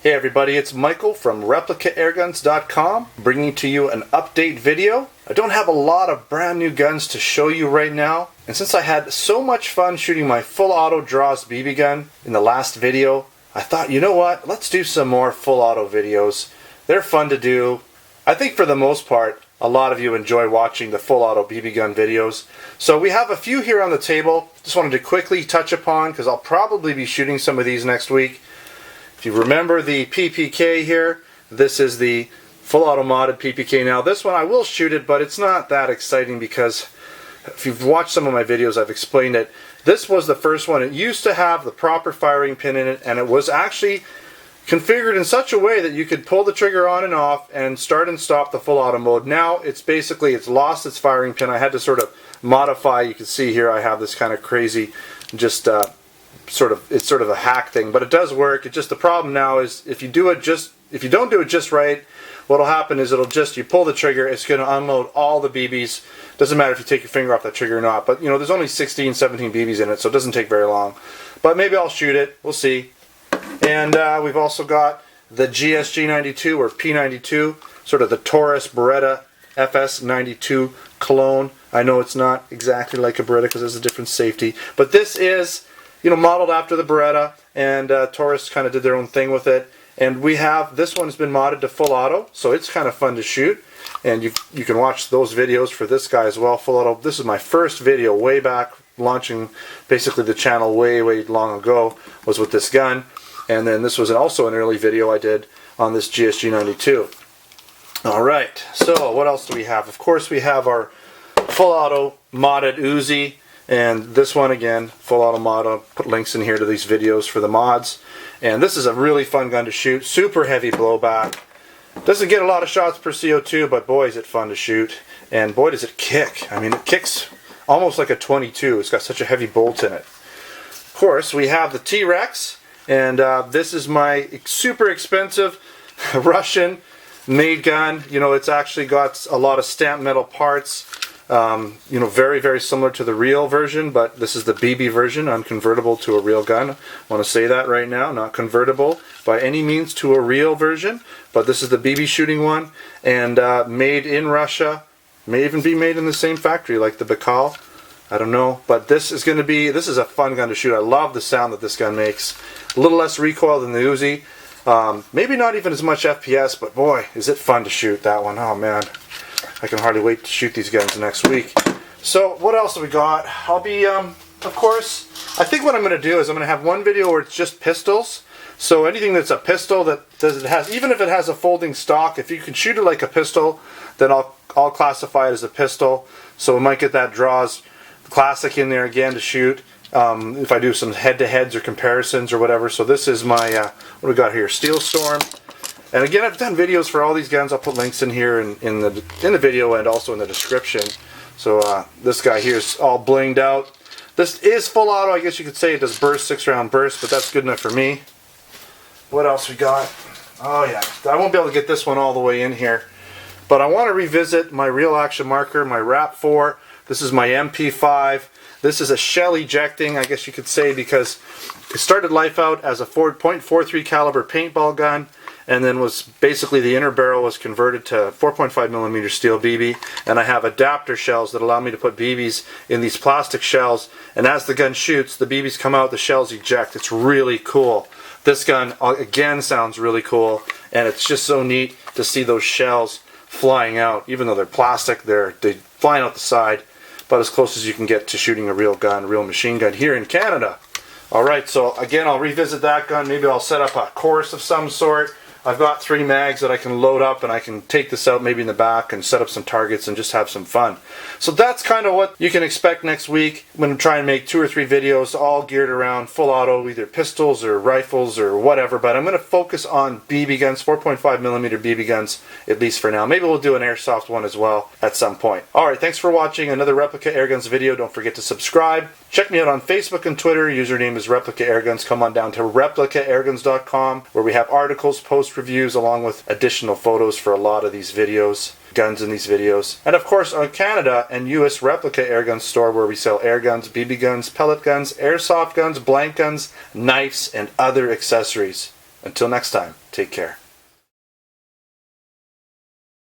Hey everybody, it's Michael from ReplicaAirguns.com bringing to you an update video. I don't have a lot of brand new guns to show you right now, and since I had so much fun shooting my full auto Drozd BB gun in the last video, I thought, you know what, let's do some more full auto videos. They're fun to do. I think for the most part, a lot of you enjoy watching the full auto BB gun videos. So we have a few here on the table. Just wanted to quickly touch upon, because I'll probably be shooting some of these next week. If you remember the PPK here, this is the full auto modded PPK. Now this one I will shoot it, but it's not that exciting because if you've watched some of my videos, I've explained it. This was the first one. It used to have the proper firing pin in it, and it was actually configured in such a way that you could pull the trigger on and off and start and stop the full auto mode. Now it's lost its firing pin. I had to sort of modify. You can see here I have this kind of crazy, just it's sort of a hack thing, but it does work. It just, the problem now is if you don't do it just right, what'll happen is you pull the trigger, it's going to unload all the BBs. Doesn't matter if you take your finger off that trigger or not, but you know, there's only 16, 17 BBs in it, so it doesn't take very long. But maybe I'll shoot it, we'll see. And we've also got the GSG92 or P92, sort of the Taurus Beretta FS92 clone. I know it's not exactly like a Beretta because there's a different safety, but this is, you know, modeled after the Beretta, and Taurus kind of did their own thing with it. And we have, this one has been modded to full auto, so it's kind of fun to shoot. And you can watch those videos for this guy as well, full auto. This is my first video way back, launching basically the channel way long ago, was with this gun. And then this was also an early video I did on this GSG92. Alright, so what else do we have? Of course we have our full auto modded Uzi. And this one again, full auto mod. I'll put links in here to these videos for the mods. And this is a really fun gun to shoot. Super heavy blowback. Doesn't get a lot of shots per CO2, but boy is it fun to shoot. And boy does it kick. I mean, it kicks almost like a 22. It's got such a heavy bolt in it. Of course, we have the T-Rex. And this is my super expensive Russian made gun. You know, it's actually got a lot of stamped metal parts. You know, very similar to the real version, but this is the BB version, unconvertible to a real gun. I want to say that right now, not convertible by any means to a real version, but this is the BB shooting one, and made in Russia. May even be made in the same factory like the Baikal. I don't know, but this is a fun gun to shoot. I love the sound that this gun makes. A little less recoil than the Uzi. Maybe not even as much FPS, but boy, is it fun to shoot that one. Oh man. I can hardly wait to shoot these guns next week. So what else have we got? I'll be, of course, I think what I'm going to do is I'm going to have one video where it's just pistols. So anything that's a pistol even if it has a folding stock, if you can shoot it like a pistol, then I'll classify it as a pistol. So we might get that Drozd Classic in there again to shoot. If I do some head-to-heads or comparisons or whatever. So this is my, what do we got here? Steel Storm. And again, I've done videos for all these guns. I'll put links in here in the video and also in the description. So this guy here is all blinged out. This is full auto. I guess you could say it does burst, 6-round burst, but that's good enough for me. What else we got? Oh yeah, I won't be able to get this one all the way in here. But I want to revisit my real action marker, my RAP 4. This is my MP5. This is a shell ejecting, I guess you could say, because it started life out as a .43 caliber paintball gun. And then was basically the inner barrel was converted to 4.5mm steel BB, and I have adapter shells that allow me to put BBs in these plastic shells, and as the gun shoots, the BBs come out, the shells eject. It's really cool. This gun again sounds really cool, and it's just so neat to see those shells flying out. Even though they're plastic, they're flying out the side, but as close as you can get to shooting a real gun, a real machine gun here in Canada. Alright, so again, I'll revisit that gun. Maybe I'll set up a course of some sort. I've got 3 mags that I can load up, and I can take this out maybe in the back and set up some targets and just have some fun. So that's kind of what you can expect next week. I'm going to try and make 2 or 3 videos all geared around full auto, either pistols or rifles or whatever, but I'm going to focus on BB guns, 4.5mm BB guns, at least for now. Maybe we'll do an airsoft one as well at some point. Alright, thanks for watching another Replica Airguns video. Don't forget to subscribe. Check me out on Facebook and Twitter. Username is Replica Airguns. Come on down to ReplicaAirguns.com, where we have articles, post reviews, along with additional photos for a lot of these videos, guns in these videos. And of course on Canada and US Replica Airguns store, where we sell air guns, BB guns, pellet guns, airsoft guns, blank guns, knives, and other accessories. Until next time, take care.